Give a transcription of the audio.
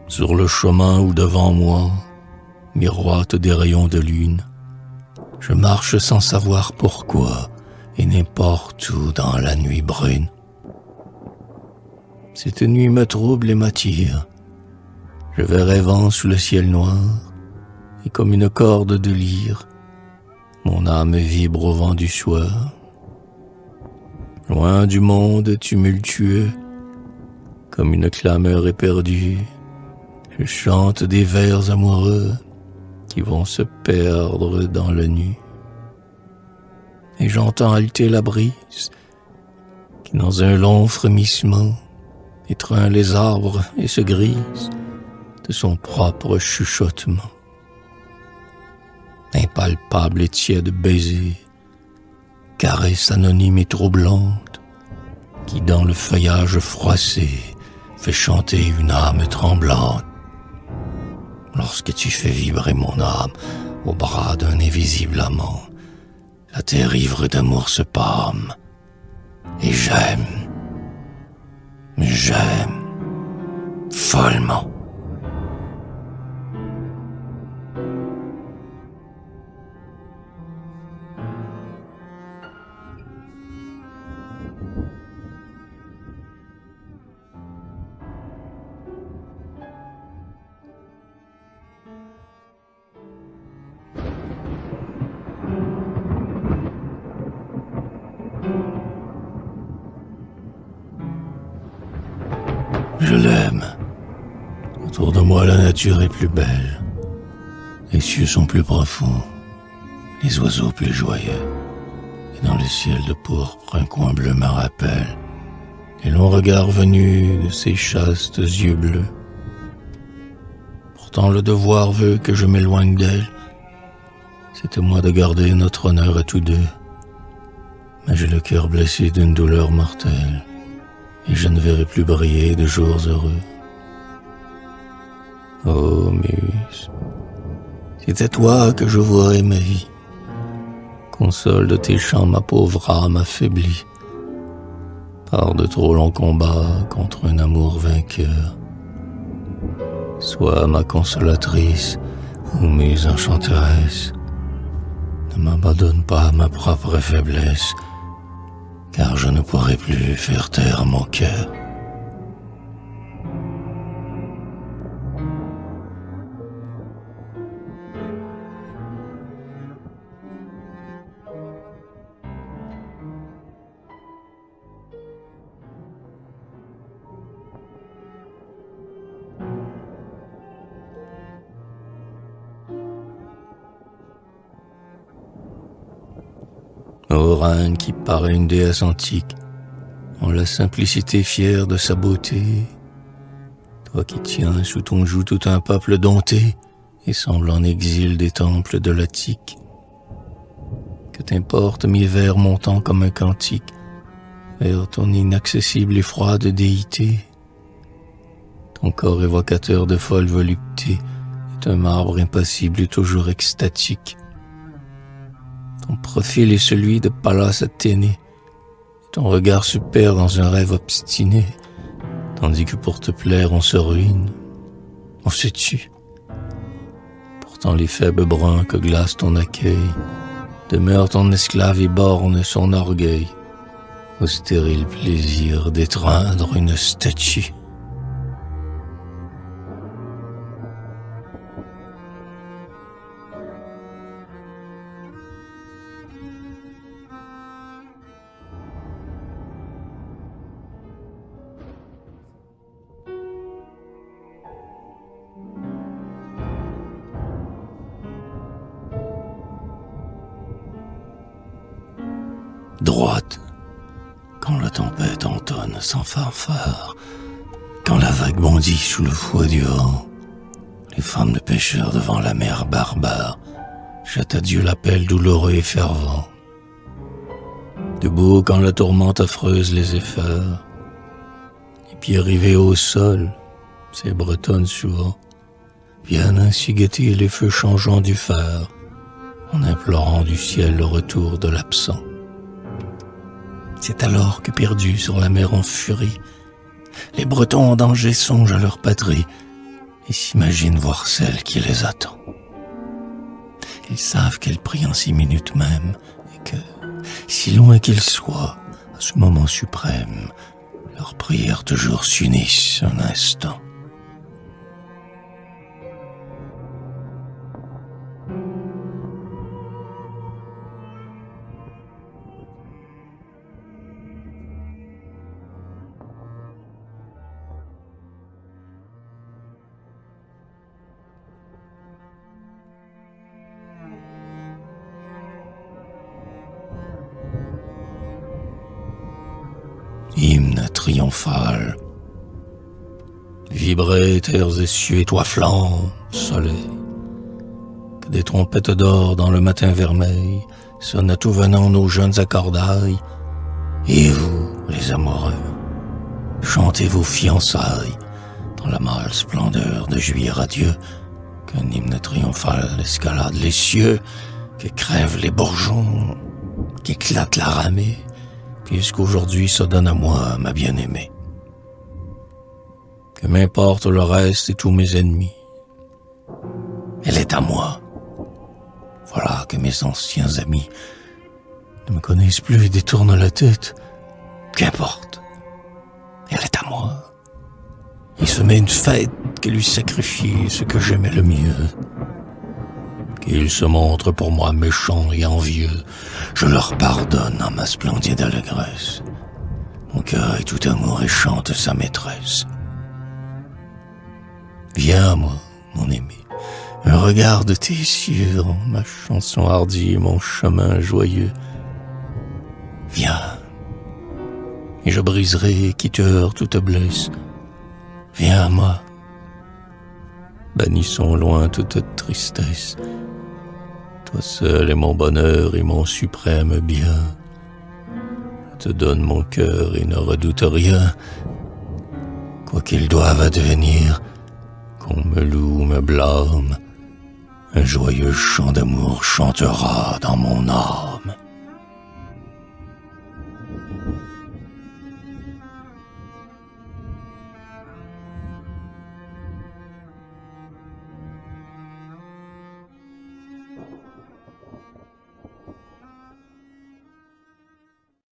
Sur le chemin où devant moi miroitent des rayons de lune, je marche sans savoir pourquoi et n'importe où dans la nuit brune. Cette nuit me trouble et m'attire. Je vais rêvant sous le ciel noir et comme une corde de lyre, mon âme vibre au vent du soir. Loin du monde tumultueux, comme une clameur éperdue, je chante des vers amoureux qui vont se perdre dans le nu. Et j'entends halter la brise qui, dans un long frémissement, étreint les arbres et se grise de son propre chuchotement. Impalpable et tiède baiser, caresse anonyme et troublante, qui dans le feuillage froissé fait chanter une âme tremblante. Lorsque tu fais vibrer mon âme au bras d'un invisible amant, la terre ivre d'amour se pâme, et j'aime follement. Je l'aime. Autour de moi, la nature est plus belle. Les cieux sont plus profonds, les oiseaux plus joyeux. Et dans le ciel de pourpre, un coin bleu me rappelle les longs regards venus de ces chastes yeux bleus. Pourtant le devoir veut que je m'éloigne d'elle. C'est à moi de garder notre honneur à tous deux. Mais j'ai le cœur blessé d'une douleur mortelle, et je ne verrai plus briller de jours heureux. Oh muse, c'est à toi que je vouerai ma vie. Console de tes chants ma pauvre âme affaiblie par de trop longs combats contre un amour vainqueur. Sois ma consolatrice ou muse enchanteresse. Ne m'abandonne pas à ma propre faiblesse, car je ne pourrai plus faire taire mon cœur. Ô reine qui paraît une déesse antique, en la simplicité fière de sa beauté, toi qui tiens sous ton joug tout un peuple dompté et semble en exil des temples de l'Attique, que t'importent mes vers montant comme un cantique vers ton inaccessible et froide déité. Ton corps évocateur de folle volupté est un marbre impassible et toujours extatique. Ton profil est celui de Pallas Athénée, ton regard se perd dans un rêve obstiné, tandis que pour te plaire on se ruine, on se tue. Pourtant les faibles bruns que glace ton accueil demeurent ton esclave et borne son orgueil au stérile plaisir d'étreindre une statue. Droite, quand la tempête entonne sans fanfare, quand la vague bondit sous le fouet du vent, les femmes de pêcheurs devant la mer barbare jettent à Dieu l'appel douloureux et fervent. Debout quand la tourmente affreuse les effare, les pieds rivés au sol, ces bretonnes souvent viennent ainsi guetter les feux changeants du phare, en implorant du ciel le retour de l'absent. C'est alors que, perdus sur la mer en furie, les Bretons en danger songent à leur patrie et s'imaginent voir celle qui les attend. Ils savent qu'elle prie en 6 minutes même, et que, si loin qu'ils soient, à ce moment suprême, leurs prières toujours s'unissent un instant. Hymne triomphal. Vibrez, terres et cieux étoifflants, soleil. Que des trompettes d'or dans le matin vermeil sonnent à tout venant nos jeunes accordailles. Et vous, les amoureux, chantez vos fiançailles dans la mâle splendeur de juillet radieux. Qu'un hymne triomphal escalade les cieux, que crèvent les bourgeons, qu'éclate la ramée, puisqu'aujourd'hui se donne à moi, ma bien-aimée. Que m'importe le reste et tous mes ennemis, elle est à moi. Voilà que mes anciens amis ne me connaissent plus et détournent la tête. Qu'importe, elle est à moi. Il se met une fête que lui sacrifier ce que j'aimais le mieux. Qu'il se montre pour moi méchant et envieux, je leur pardonne en ma splendide allégresse. Mon cœur est tout amour et chante sa maîtresse. Viens à moi, mon aimé, un regard de tes yeux dans ma chanson hardie et mon chemin joyeux. Viens, et je briserai qui te heurte ou te blesse. Viens à moi, bannissons loin toute tristesse. Toi seul est mon bonheur et mon suprême bien. Je te donne mon cœur et ne redoute rien. Quoi qu'il doive advenir, qu'on me loue ou me blâme, un joyeux chant d'amour chantera dans mon âme.